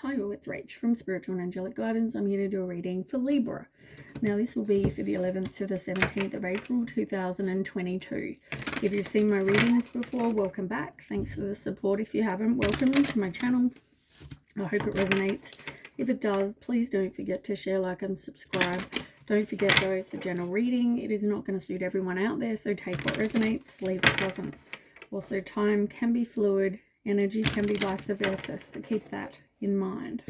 Hi all, it's Rach from Spiritual and Angelic Guidance. I'm here to do a reading for Libra. Now this will be for the 11th to the 17th of April 2022. If you've seen my readings before, welcome back. Thanks for the support. If you haven't, welcome to my channel. I hope it resonates. If it does, please don't forget to share, like and subscribe. Don't forget though, it's a general reading. It is not going to suit everyone out there, so take what resonates, leave what doesn't. Also, time can be fluid. Energy can be vice versa, so keep that in mind.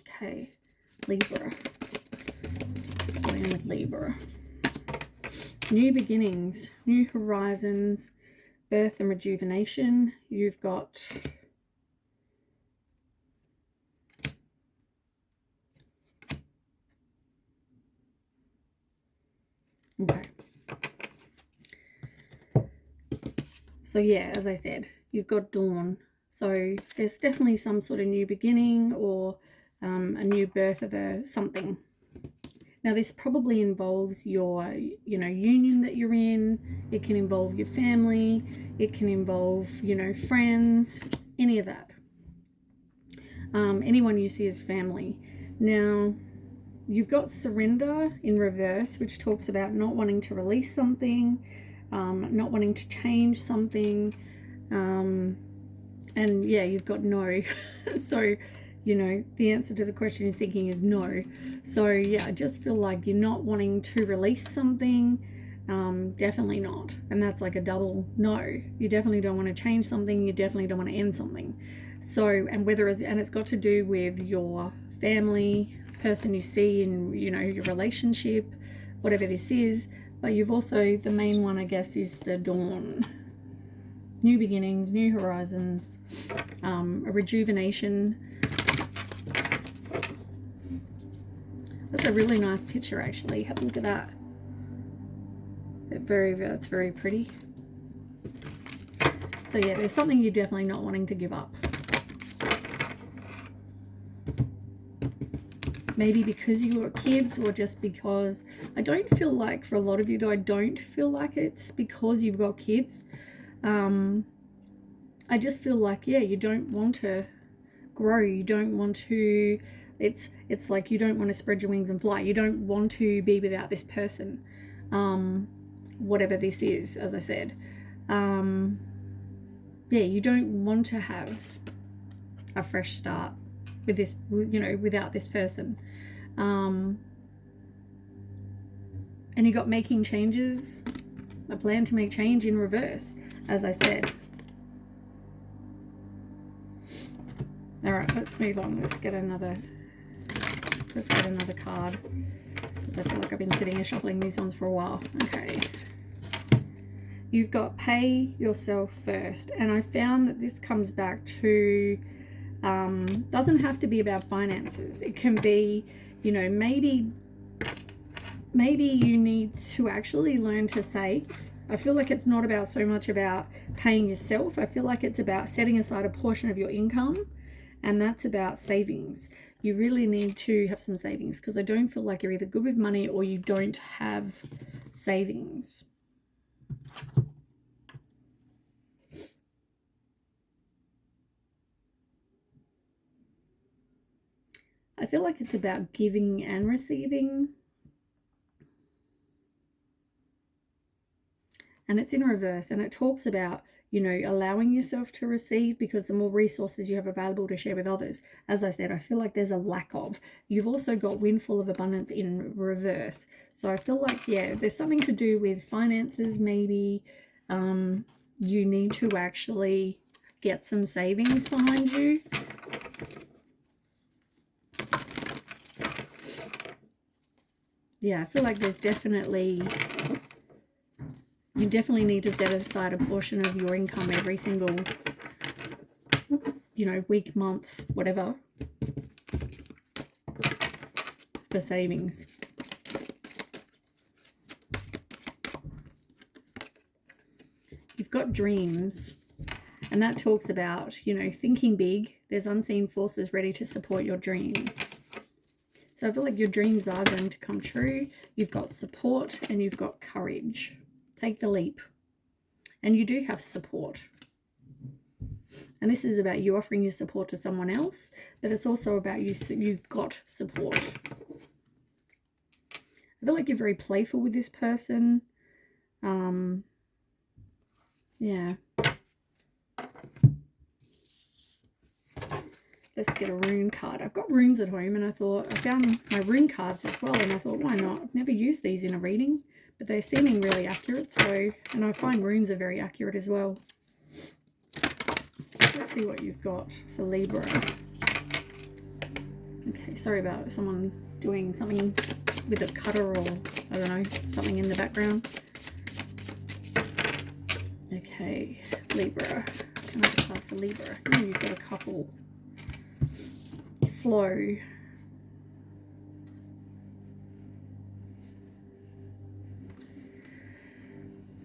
Okay, Libra. Let's go in with Libra. New beginnings, new horizons, birth and rejuvenation. You've got okay. So yeah, as I said, you've got dawn. So there's definitely some sort of new beginning or a new birth of something. Now this probably involves your, union that you're in. It can involve your family. It can involve, friends, any of that. Anyone you see as family. Now, you've got surrender in reverse, which talks about not wanting to release something, not wanting to change something, and yeah, you've got no. So the answer to the question you're seeking is no. So yeah, I just feel like you're not wanting to release something, definitely not. And that's like a double no. You definitely don't want to change something, you definitely don't want to end something. So, and it's got to do with your family, person you see in your relationship, whatever this is. But you've also, the main one I guess is the dawn. New beginnings, new horizons, a rejuvenation. That's a really nice picture actually. Have a look at that. That's very pretty. So yeah, there's something you're definitely not wanting to give up. Maybe because you got kids, or just because, I don't feel like, for a lot of you though, I don't feel like it's because you've got kids. I just feel like, yeah, you don't want to grow. You don't want to, it's like you don't want to spread your wings and fly. You don't want to be without this person, whatever this is, as I said. Yeah, you don't want to have a fresh start with this, without this person. And you got making changes, a plan to make change in reverse, as I said. All right, let's move on. Let's get another card, because I feel like I've been sitting and shuffling these ones for a while. Okay. You've got pay yourself first. And I found that this comes back to, doesn't have to be about finances. It can be, maybe you need to actually learn to save. I feel like it's not about so much about paying yourself. I feel like it's about setting aside a portion of your income, and that's about savings. You really need to have some savings, because I don't feel like you're either good with money or you don't have savings. I feel like it's about giving and receiving. And it's in reverse, and it talks about, allowing yourself to receive, because the more resources you have available to share with others. As I said, I feel like there's a lack of. You've also got windfall of abundance in reverse. So I feel like, yeah, there's something to do with finances. Maybe you need to actually get some savings behind you. Yeah, I feel like there's definitely, you definitely need to set aside a portion of your income every single, week, month, whatever, for savings. You've got dreams, and that talks about, thinking big. There's unseen forces ready to support your dreams. So I feel like your dreams are going to come true. You've got support and you've got courage. Take the leap. And you do have support. And this is about you offering your support to someone else, but it's also about you've got support. I feel like you're very playful with this person. Yeah. Let's get a rune card. I've got runes at home, and I found my rune cards as well, and I thought, why not? I've never used these in a reading, but they're seeming really accurate. So, and I find runes are very accurate as well. Let's see what you've got for Libra. Okay, sorry about someone doing something with a cutter, or I don't know, something in the background. Okay, Libra. Another card for Libra. Oh, you've got a couple. Flow.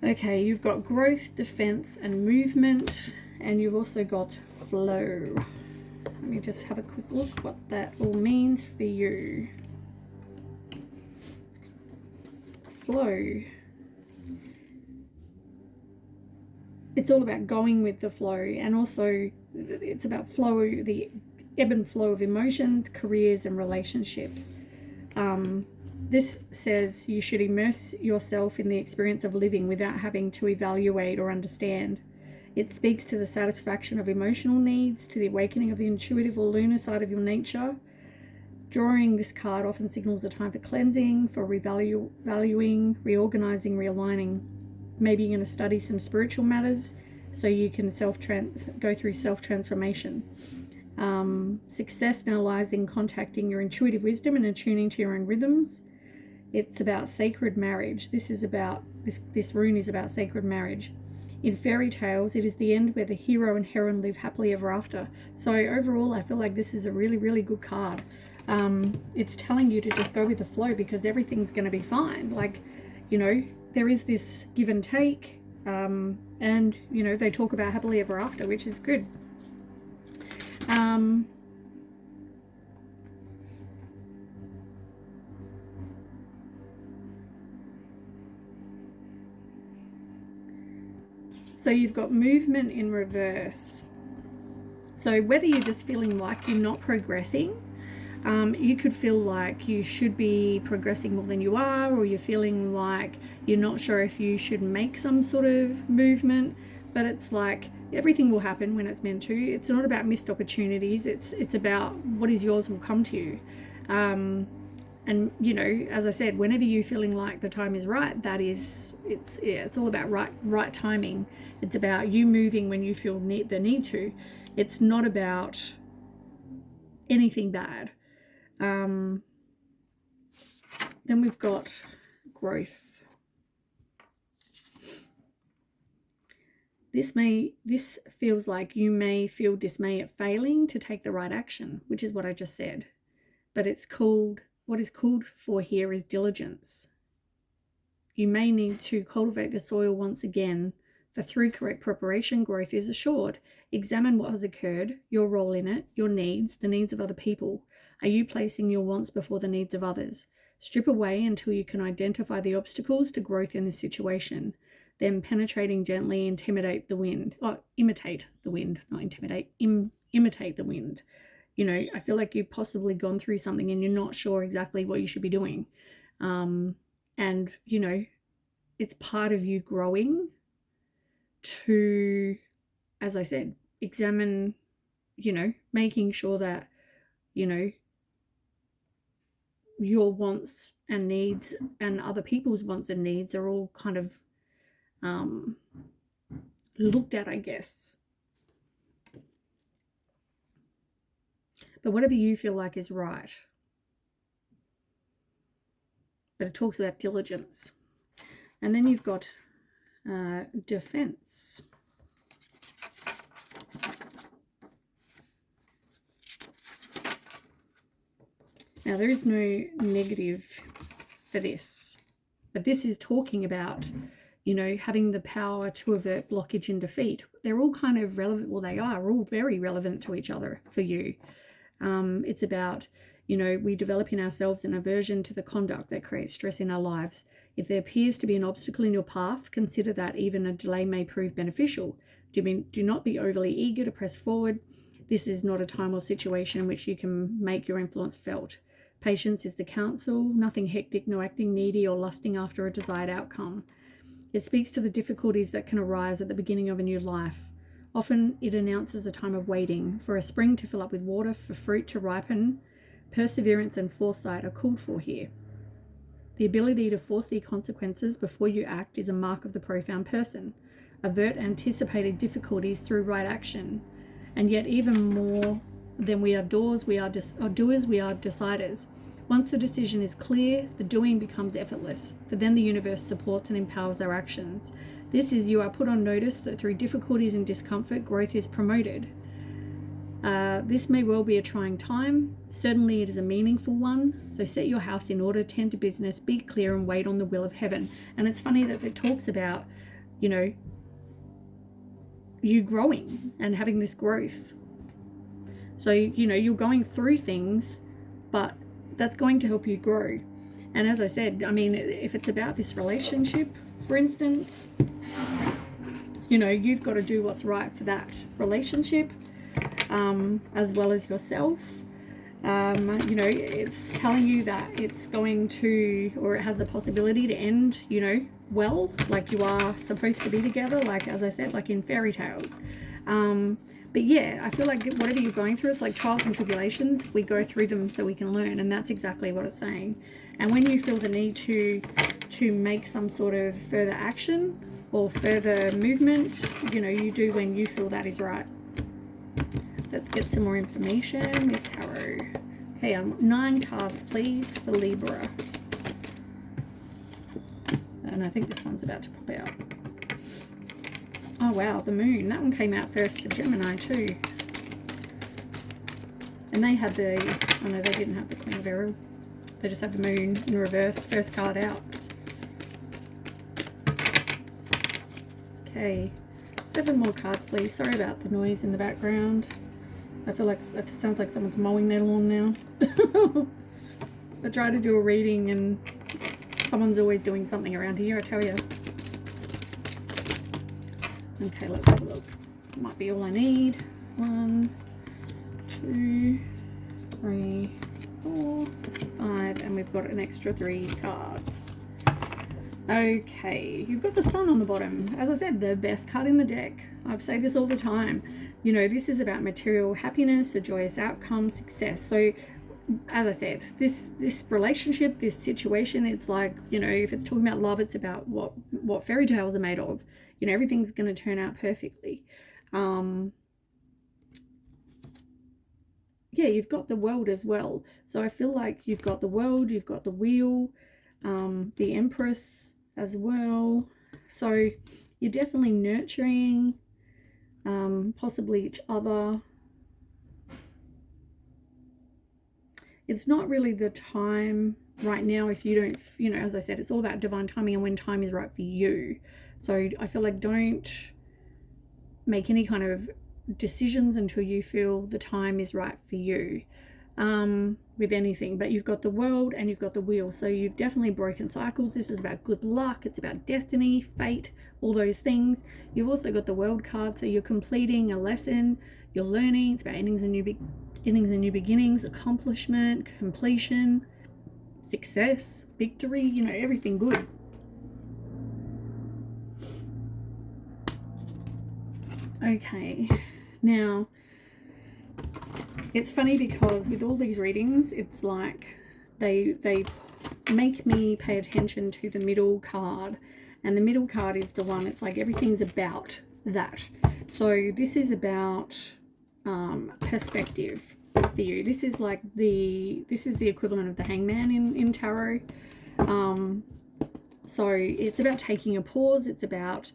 Okay, you've got growth, defense, and movement, and you've also got flow. Let me just have a quick look what that all means for you. Flow. It's all about going with the flow, and also it's about flow, the ebb and flow of emotions, careers, and relationships. This says you should immerse yourself in the experience of living without having to evaluate or understand. It speaks to the satisfaction of emotional needs, to the awakening of the intuitive or lunar side of your nature. Drawing this card often signals a time for cleansing, for valuing, reorganizing, realigning. Maybe you're going to study some spiritual matters so you can go through self-transformation. Success now lies in contacting your intuitive wisdom and attuning to your own rhythms. It's about sacred marriage. This rune is about sacred marriage. In fairy tales, it is the end where the hero and heroine live happily ever after. So overall, I feel like this is a really, really good card. It's telling you to just go with the flow, because everything's going to be fine. Like, you know, there is this give and take, and, you know, they talk about happily ever after, which is good. So you've got movement in reverse. So whether you're just feeling like you're not progressing, you could feel like you should be progressing more than you are, or you're feeling like you're not sure if you should make some sort of movement, but it's like everything will happen when it's meant to. It's not about missed opportunities. It's about what is yours will come to you. And, you know, as I said, whenever you're feeling like the time is right, it's all about right timing. It's about you moving when you feel the need to. It's not about anything bad. Then we've got growth. This feels like you may feel dismay at failing to take the right action, which is what I just said. But what is called for here is diligence. You may need to cultivate the soil once again, for through correct preparation, growth is assured. Examine what has occurred, your role in it, your needs, the needs of other people. Are you placing your wants before the needs of others? Strip away until you can identify the obstacles to growth in this situation. Then penetrating gently, imitate the wind, not intimidate, imitate the wind. You know, I feel like you've possibly gone through something and you're not sure exactly what you should be doing. And, you know, it's part of you growing to, as I said, examine, you know, making sure that, you know, your wants and needs and other people's wants and needs are all kind of looked at, I guess. But whatever you feel like is right. But it talks about diligence. And then you've got defense. Now, there is no negative for this, but this is talking about, you know, having the power to avert blockage and defeat. They're all kind of relevant. Well, they are all very relevant to each other for you. It's about, you know, we develop in ourselves an aversion to the conduct that creates stress in our lives. If there appears to be an obstacle in your path, consider that even a delay may prove beneficial. Do not be overly eager to press forward. This is not a time or situation in which you can make your influence felt. Patience is the counsel, nothing hectic, no acting needy or lusting after a desired outcome. It speaks to the difficulties that can arise at the beginning of a new life. Often it announces a time of waiting, for a spring to fill up with water, for fruit to ripen. Perseverance and foresight are called for here. The ability to foresee consequences before you act is a mark of the profound person. Avert anticipated difficulties through right action. And yet even more than we are doers, we are deciders. Once the decision is clear, the doing becomes effortless, for then the universe supports and empowers our actions. This is, you are put on notice that through difficulties and discomfort, growth is promoted. This may well be a trying time. Certainly it is a meaningful one. So set your house in order, tend to business, be clear, and wait on the will of heaven. And it's funny that it talks about, you know, you growing and having this growth. So, you know, you're going through things, but that's going to help you grow. And as I said, I mean, if it's about this relationship, for instance, you know, you've got to do what's right for that relationship, as well as yourself. You know, it's telling you that it's going to, or it has the possibility to end, you know, well, like you are supposed to be together, like, as I said, like in fairy tales. But yeah, I feel like whatever you're going through, it's like trials and tribulations. We go through them so we can learn, and that's exactly what it's saying. And when you feel the need to make some sort of further action or further movement, you know, you do when you feel that is right. Let's get some more information with tarot. Okay, 9 cards, please, for Libra. And I think this one's about to pop out. Oh, wow, the moon. That one came out first for Gemini, too. And they had the... Oh, no, they didn't have the Queen of Beryl. They just had the moon in reverse. First card out. Okay. 7 more cards, please. Sorry about the noise in the background. I feel like it sounds like someone's mowing their lawn now. I try to do a reading and someone's always doing something around here, I tell you. Okay, let's have a look. Might be all I need. 1, 2, 3, 4, 5, and we've got an extra 3 cards. Okay, you've got the Sun on the bottom. As I said, the best card in the deck. I've said this all the time. You know, this is about material happiness, a joyous outcome, success. So, as I said, this relationship, this situation, it's like, you know, if it's talking about love, it's about what fairy tales are made of. You know, everything's going to turn out perfectly. Yeah, you've got the World as well. So I feel like you've got the World, you've got the Wheel, the Empress as well. So you're definitely nurturing, possibly each other. It's not really the time right now if you don't, you know, as I said, it's all about divine timing and when time is right for you. So I feel like don't make any kind of decisions until you feel the time is right for you, with anything. But you've got the World and you've got the Wheel. So you've definitely broken cycles. This is about good luck. It's about destiny, fate, all those things. You've also got the World card. So you're completing a lesson, you're learning. It's about endings and new beginnings, accomplishment, completion, success, victory, you know, everything good. Okay, now it's funny because with all these readings, it's like they make me pay attention to the middle card, and the middle card is the one, it's like everything's about that. So this is about perspective for you. This is like this is the equivalent of the Hangman in tarot. So it's about taking a pause. It's about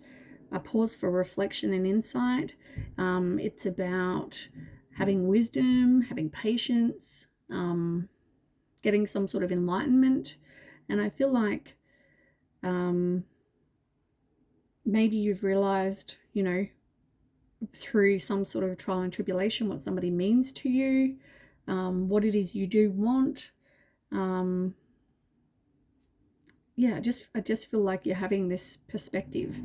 a pause for reflection and insight. It's about having wisdom, having patience, getting some sort of enlightenment. And I feel like maybe you've realized, you know, through some sort of trial and tribulation, what somebody means to you, what it is you do want. yeah, I just feel like you're having this perspective,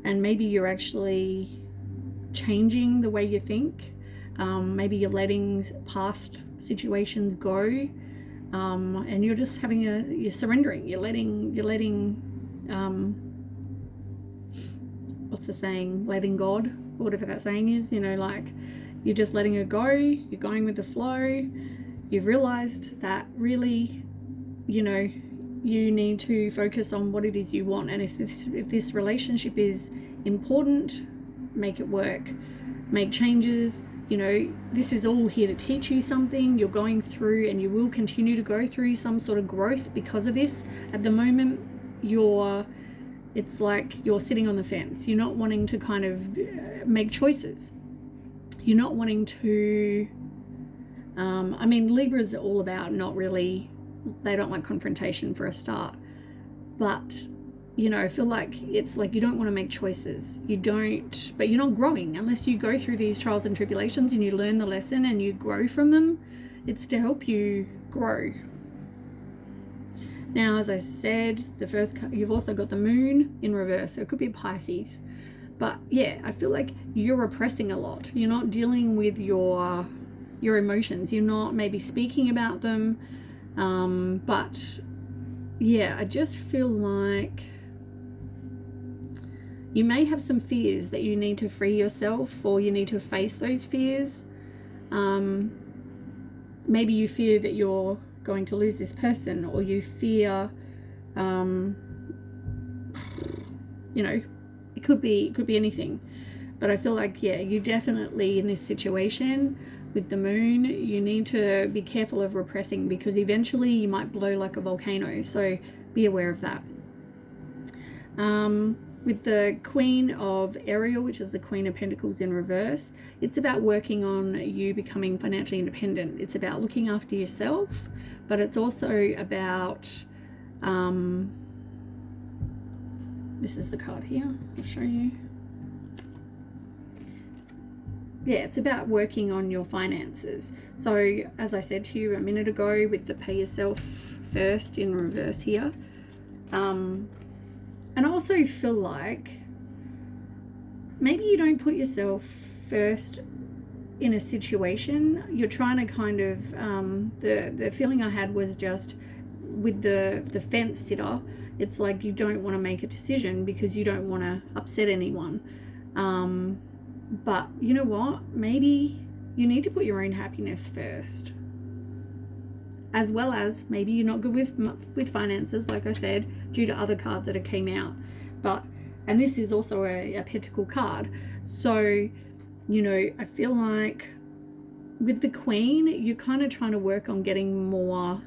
and maybe you're actually changing the way you think. Maybe you're letting past situations go, and you're just you're surrendering. You're letting, what's the saying? Letting God, whatever that saying is. Like you're just letting it go. You're going with the flow. You've realized that really, you need to focus on what it is you want, and if this relationship is important, make it work, make changes. This is all here to teach you something. You're going through, and you will continue to go through some sort of growth because of this. At the moment, it's like you're sitting on the fence. You're not wanting to kind of make choices. You're not wanting to Libras are all about not really, they don't like confrontation for a start, but I feel like it's like you don't want to make choices. But you're not growing unless you go through these trials and tribulations and you learn the lesson and you grow from them. It's to help you grow. Now, as I said, you've also got the moon in reverse, so it could be Pisces. But yeah, I feel like you're repressing a lot. You're not dealing with your emotions. You're not maybe speaking about them. But yeah, I just feel like you may have some fears that you need to free yourself, or you need to face those fears. Maybe you fear that you're going to lose this person, or you fear, it could be anything. But I feel like, yeah, you definitely, in this situation with the moon, you need to be careful of repressing, because eventually you might blow like a volcano. So be aware of that. With the Queen of Ariel, which is the Queen of Pentacles in reverse, it's about working on you becoming financially independent. It's about looking after yourself, but it's also about, this is the card here, I'll show you. Yeah, it's about working on your finances. So as I said to you a minute ago, with the pay yourself first in reverse here, and I also feel like maybe you don't put yourself first in a situation. You're trying to kind of, the feeling I had was just with the fence sitter, it's like you don't want to make a decision because you don't want to upset anyone. But you know what? Maybe you need to put your own happiness first. As well as maybe you're not good with finances, like I said, due to other cards that have came out. And this is also a pentacle card. So, I feel like with the Queen, you're kind of trying to work on getting more,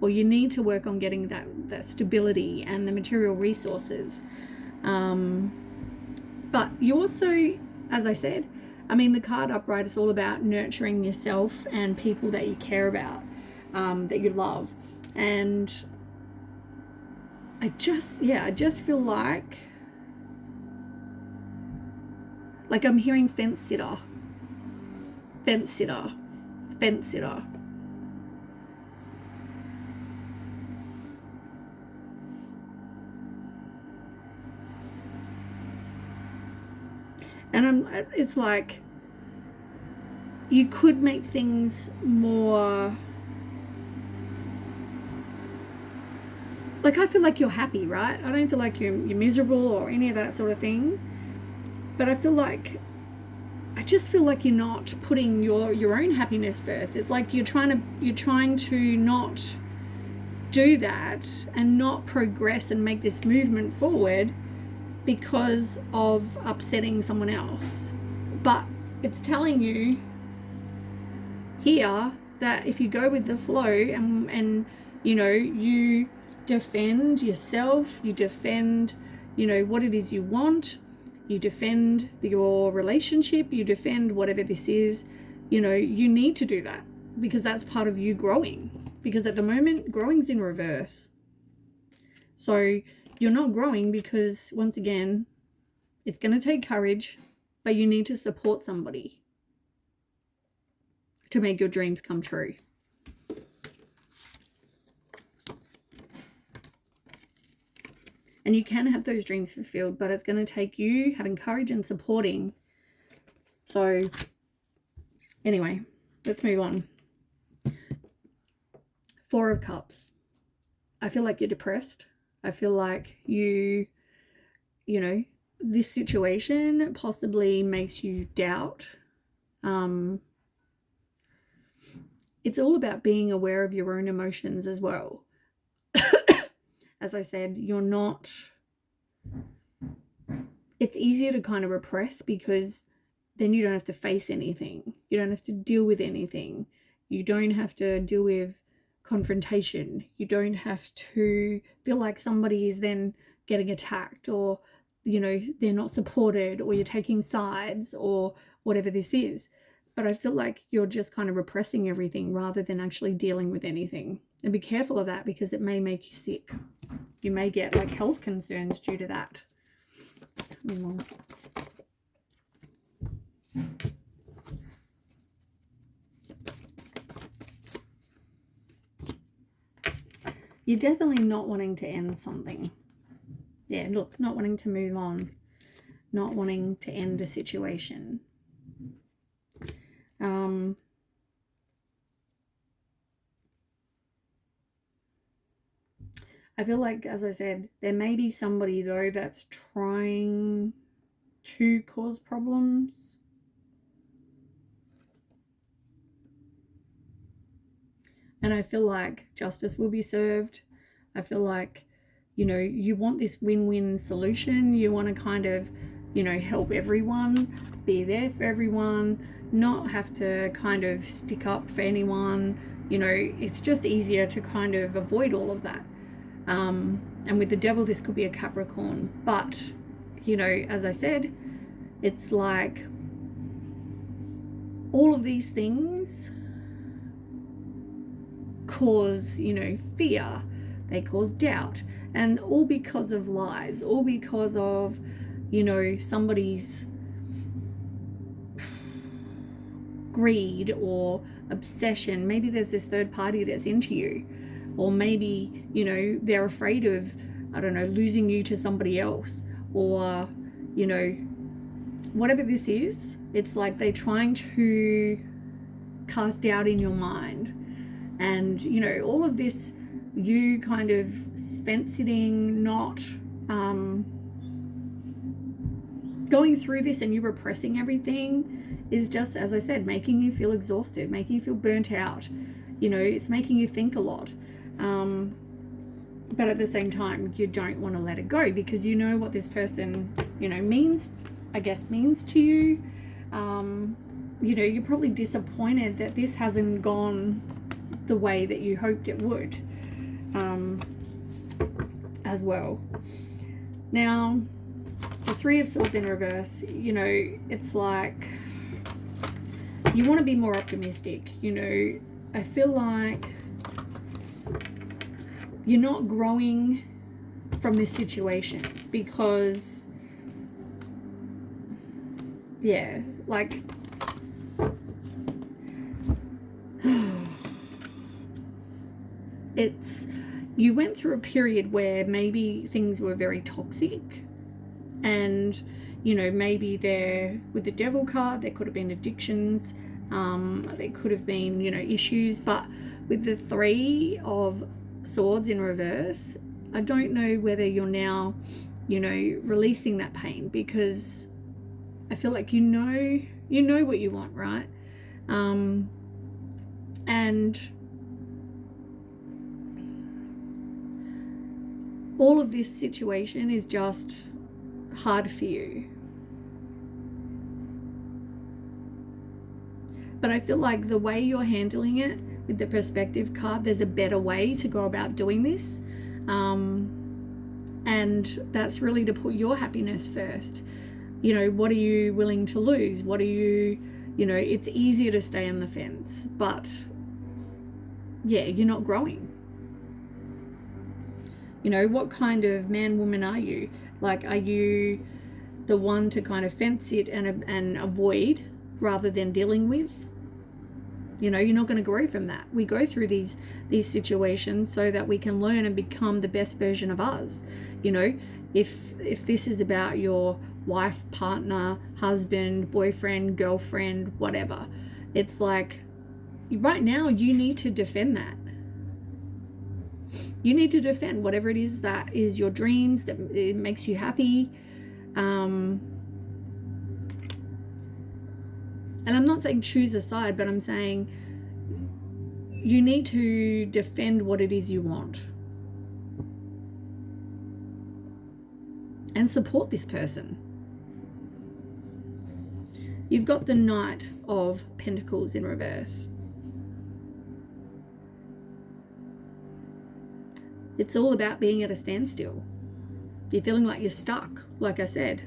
or you need to work on getting that stability and the material resources. But you also, as I said, the card upright is all about nurturing yourself and people that you care about, that you love. And I just feel like I'm hearing fence sitter. And it's like you could make things more, like, I feel like you're happy, right? I don't feel like you're miserable or any of that sort of thing. But I just feel like you're not putting your own happiness first. It's like you're trying to not do that and not progress and make this movement forward because of upsetting someone else. But it's telling you here that if you go with the flow and you defend yourself, you defend what it is you want, you defend your relationship, you defend whatever this is, you need to do that, because that's part of you growing. Because at the moment, growing's in reverse. So you're not growing because, once again, it's going to take courage, but you need to support somebody to make your dreams come true. And you can have those dreams fulfilled, but it's going to take you having courage and supporting. So anyway, let's move on. Four of Cups. I feel like you're depressed. I feel like you know, this situation possibly makes you doubt. It's all about being aware of your own emotions as well. As I said, you're not... It's easier to kind of repress because then you don't have to face anything. You don't have to deal with anything. You don't have to deal with confrontation. You don't have to feel like somebody is then getting attacked, or, you know, they're not supported, or you're taking sides, or whatever this is. But I feel like you're just kind of repressing everything rather than actually dealing with anything. And be careful of that, because it may make you sick. You may get like health concerns due to that. You're definitely not wanting to end something. Yeah, look, not wanting to move on. Not wanting to end a situation. I feel like, as I said, there may be somebody, though, that's trying to cause problems. And I feel like justice will be served. I feel like, you know, you want this win-win solution. You want to kind of, you know, help everyone, be there for everyone, not have to kind of stick up for anyone. You know, it's just easier to kind of avoid all of that. And with the Devil, this could be a Capricorn. But, you know, as I said, it's like all of these things cause, you know, fear. They cause doubt. And all because of lies. All because of, you know, somebody's greed or obsession. Maybe there's this third party that's into you. Or maybe, you know, they're afraid of, I don't know, losing you to somebody else. Or, you know, whatever this is, it's like they're trying to cast doubt in your mind. And, you know, all of this, you kind of fence sitting, not going through this and you repressing everything is just, as I said, making you feel exhausted, making you feel burnt out. You know, it's making you think a lot. But at the same time, you don't want to let it go, because you know what this person, you know, means to you. You know, you're probably disappointed that this hasn't gone the way that you hoped it would, as well. Now, the Three of Swords in reverse, you know, it's like you want to be more optimistic. You know, I feel like you're not growing from this situation because, yeah, like it's, you went through a period where maybe things were very toxic, and, you know, maybe there, with the Devil card, there could have been addictions, there could have been, you know, issues, but with the Three of Swords in reverse, I don't know whether you're now, you know, releasing that pain, because I feel like you know what you want, right? And all of this situation is just hard for you. But I feel like the way you're handling it with the Perspective card, there's a better way to go about doing this. And that's really to put your happiness first. You know, what are you willing to lose? What are you know, it's easier to stay on the fence, but yeah, you're not growing. You know, what kind of man, woman are you? Like, are you the one to kind of fence sit and avoid rather than dealing with? You know, you're not going to grow from that. We go through these situations so that we can learn and become the best version of us. You know, if this is about your wife, partner, husband, boyfriend, girlfriend, whatever, it's like right now you need to defend that. You need to defend whatever it is that is your dreams, that it makes you happy. And I'm not saying choose a side, but I'm saying you need to defend what it is you want. And support this person. You've got the Knight of Pentacles in reverse. It's all about being at a standstill. You're feeling like you're stuck, like I said.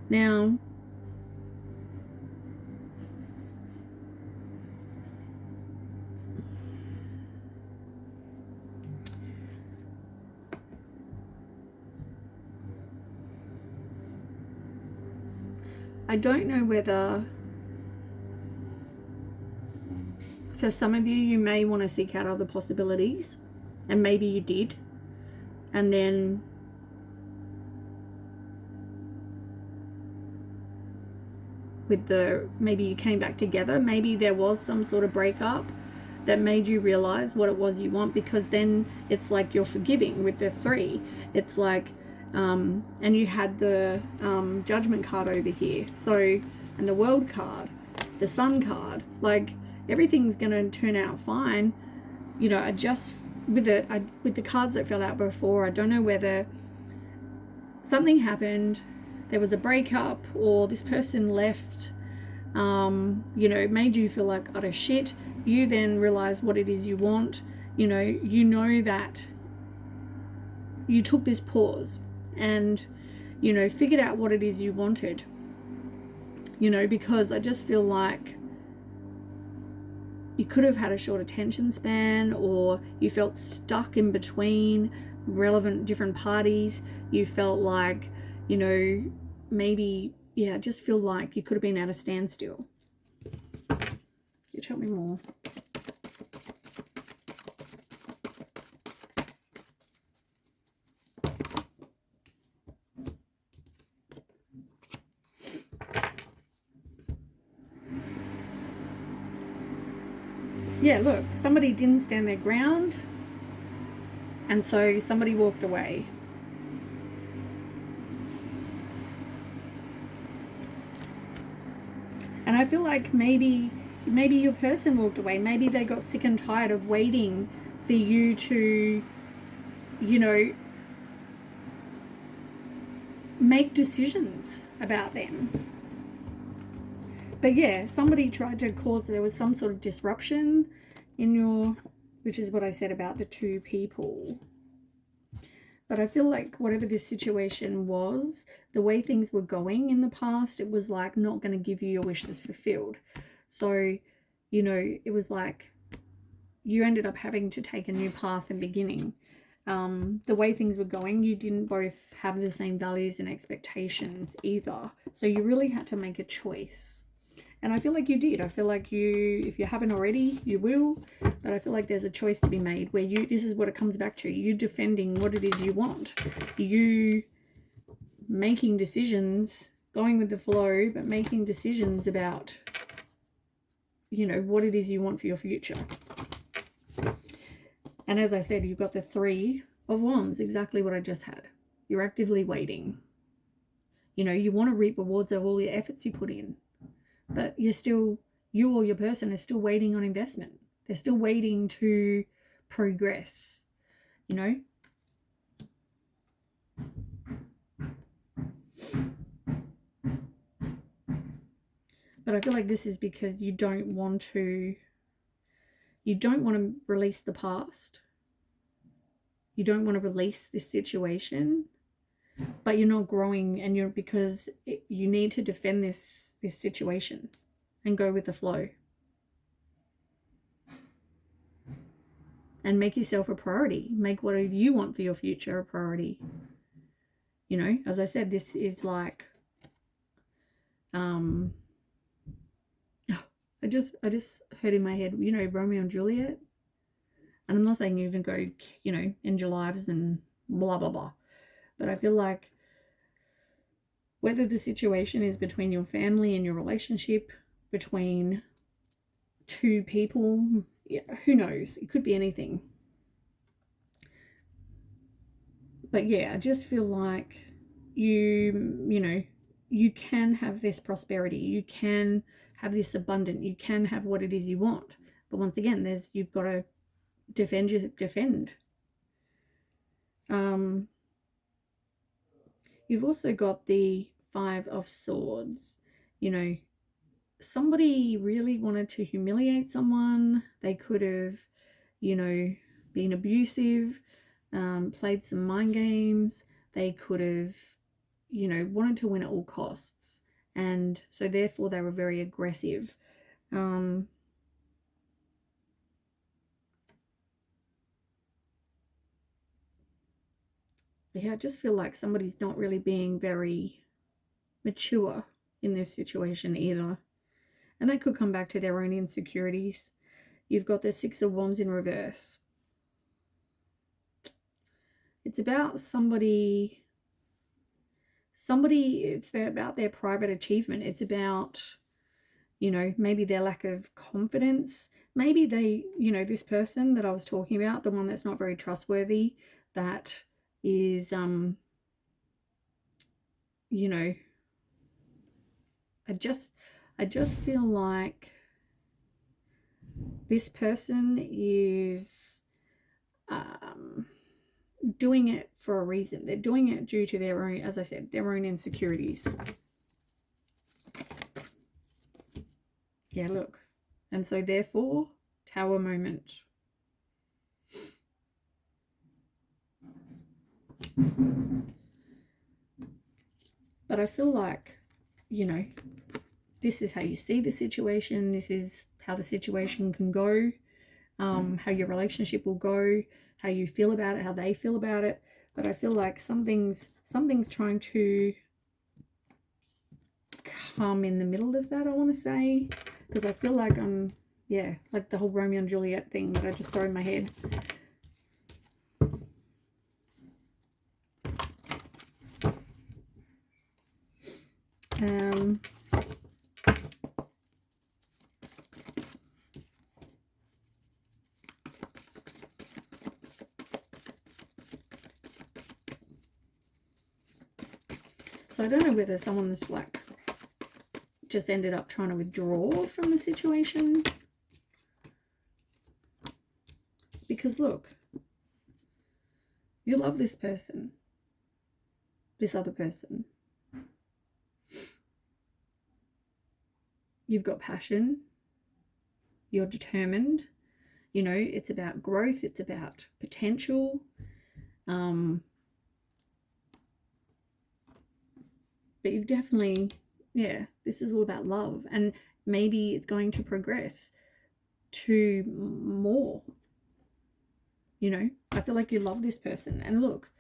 Now, I don't know whether, for some of you, you may want to seek out other possibilities, and maybe you did, and then with maybe you came back together, maybe there was some sort of breakup that made you realize what it was you want, because then it's like you're forgiving with the 3. It's like, and you had the Judgment card over here, so, and the World card, the Sun card, like everything's gonna turn out fine. You know, I just with the cards that fell out before, I don't know whether something happened, there was a breakup, or this person left, you know, made you feel like utter shit. You then realize what it is you want. You know that you took this pause and, you know, figured out what it is you wanted. You know, because I just feel like you could have had a short attention span, or you felt stuck in between relevant different parties. You felt like, you know, maybe, yeah, just feel like you could have been at a standstill. You tell me more. Yeah, look, somebody didn't stand their ground, and so somebody walked away. And I feel like maybe your person walked away. Maybe they got sick and tired of waiting for you to, you know, make decisions about them. But yeah, somebody tried to cause, there was some sort of disruption in your, which is what I said about the 2 people. But I feel like whatever this situation was, the way things were going in the past, it was like not going to give you your wishes fulfilled. So, you know, it was like you ended up having to take a new path and beginning. The way things were going, you didn't both have the same values and expectations either. So you really had to make a choice. And I feel like you did. I feel like you, if you haven't already, you will. But I feel like there's a choice to be made where you, this is what it comes back to. You defending what it is you want. You making decisions, going with the flow, but making decisions about, you know, what it is you want for your future. And as I said, you've got the 3 of Wands, exactly what I just had. You're actively waiting. You know, you want to reap rewards of all the efforts you put in. But you're still, you or your person is still waiting on investment. They're still waiting to progress, you know. But I feel like this is because you don't want to release the past. You don't want to release this situation, but you're not growing, and you're, because you need to defend this situation and go with the flow and make yourself a priority. Make what you want for your future a priority. You know, as I said, this is like I just heard in my head, you know, Romeo and Juliet. And I'm not saying you even go, you know, end your lives and blah, blah, blah. But I feel like whether the situation is between your family and your relationship, between two people, yeah, who knows? It could be anything. But yeah, I just feel like you know, you can have this prosperity. You can have this abundant. You can have what it is you want. But once again, you've got to defend. You've also got the Five of Swords. You know, somebody really wanted to humiliate someone. They could have, you know, been abusive, played some mind games. They could have, you know, wanted to win at all costs. And so therefore they were very aggressive. Yeah, I just feel like somebody's not really being very mature in this situation either. And that could come back to their own insecurities. You've got the Six of Wands in reverse. It's about it's about their private achievement. It's about, you know, maybe their lack of confidence. Maybe they, you know, this person that I was talking about, the one that's not very trustworthy, that is, you know, I just feel like this person is doing it for a reason. They're doing it due to their own, as I said, their own insecurities. Yeah, look. And so therefore, Tower moment. But I feel like, you know, this is how you see the situation. This is how the situation can go, how your relationship will go, how you feel about it, how they feel about it. But I feel like something's trying to come in the middle of that, I want to say. Because I feel like yeah, like the whole Romeo and Juliet thing that I just saw in my head. So I don't know whether someone's like just ended up trying to withdraw from the situation. Because look, you love this person, this other person. You've got passion. You're determined. You know, it's about growth. It's about potential. But you've definitely, yeah, this is all about love. And maybe it's going to progress to more. You know, I feel like you love this person. And look,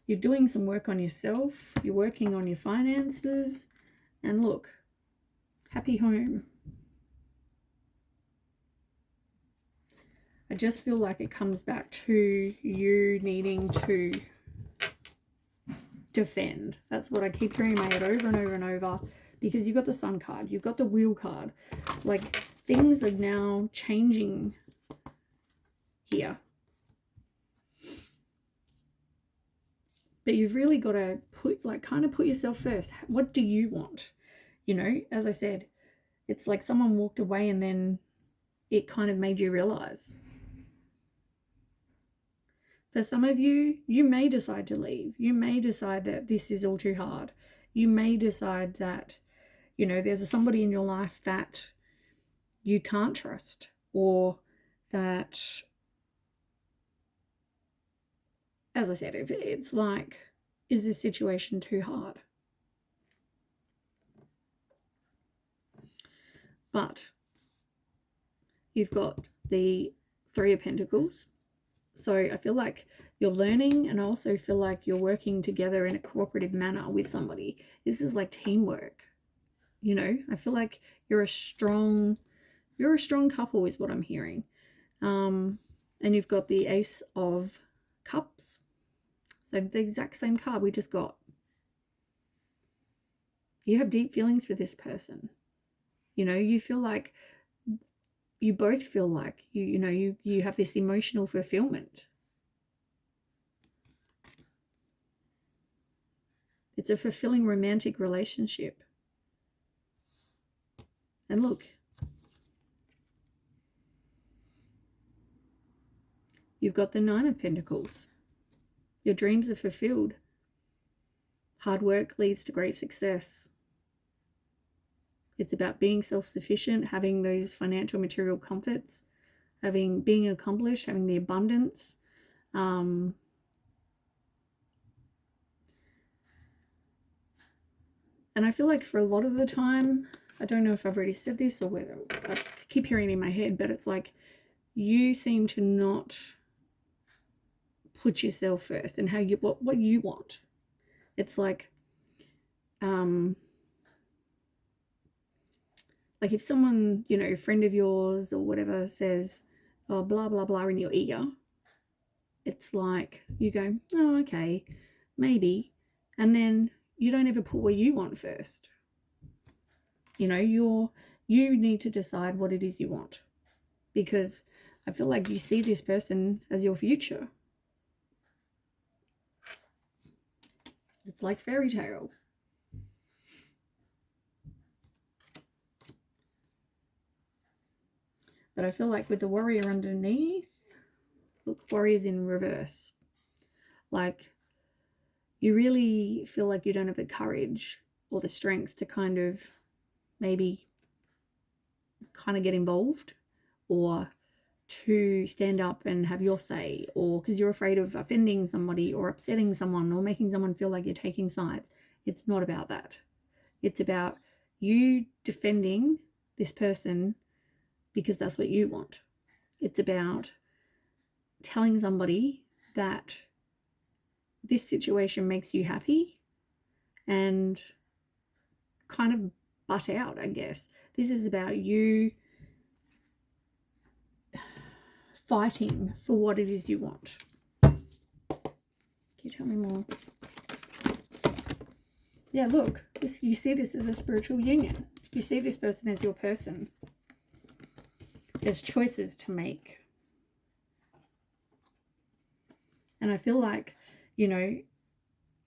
you're doing some work on yourself. You're working on your finances. And look, happy home. I just feel like it comes back to you needing to defend. That's what I keep hearing in my head over and over and over, because you've got the Sun card, you've got the Wheel card. Like, things are now changing here. But you've really got to kind of put yourself first. What do you want? You know, as I said, it's like someone walked away and then it kind of made you realize. For some of you, you may decide to leave. You may decide that this is all too hard. You may decide that, you know, there's somebody in your life that you can't trust, or that, as I said, if it's like, is this situation too hard? But you've got the Three of Pentacles. So I feel like you're learning, and I also feel like you're working together in a cooperative manner with somebody. This is like teamwork, You know, I feel like you're a strong couple is what I'm hearing. And you've got the Ace of Cups. So the exact same card we just got. You have deep feelings for this person. You know, you feel like, you both feel like, you have this emotional fulfillment. It's a fulfilling romantic relationship. And look, you've got the Nine of Pentacles. Your dreams are fulfilled. Hard work leads to great success. It's about being self-sufficient, having those financial material comforts, being accomplished, having the abundance. And I feel like for a lot of the time, I don't know if I've already said this or whether I keep hearing it in my head, but it's like you seem to not put yourself first and what you want. It's like if someone, you know, a friend of yours or whatever says, oh, blah, blah, blah in your ear, it's like you go, oh, okay, maybe. And then you don't ever put what you want first. You know, you need to decide what it is you want, because I feel like you see this person as your future. It's like fairy tale. But I feel like with the Warrior underneath, look, Warrior's in reverse. Like, you really feel like you don't have the courage or the strength to kind of maybe kind of get involved, or to stand up and have your say, or because you're afraid of offending somebody or upsetting someone or making someone feel like you're taking sides. It's not about that. It's about you defending this person because that's what you want. It's about telling somebody that this situation makes you happy and kind of butt out, I guess. This is about you fighting for what it is you want. Can you tell me more? Yeah, look, you see this as a spiritual union. You see this person as your person. There's choices to make. And I feel like, you know,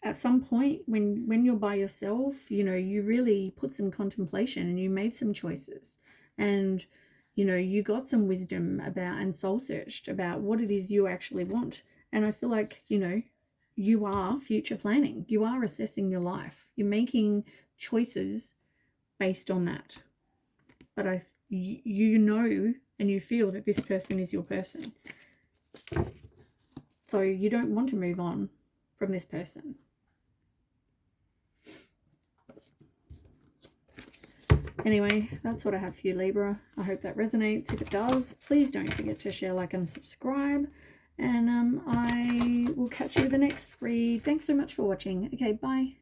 at some point when you're by yourself, you know, you really put some contemplation and you made some choices. And, you know, you got some wisdom about and soul searched about what it is you actually want. And I feel like, you know, you are future planning. You are assessing your life. You're making choices based on that. But you know and you feel that this person is your person. So you don't want to move on from this person. Anyway, that's what I have for you, Libra. I hope that resonates. If it does, please don't forget to share, like, and subscribe. And I will catch you with the next read. Thanks so much for watching. Okay, bye.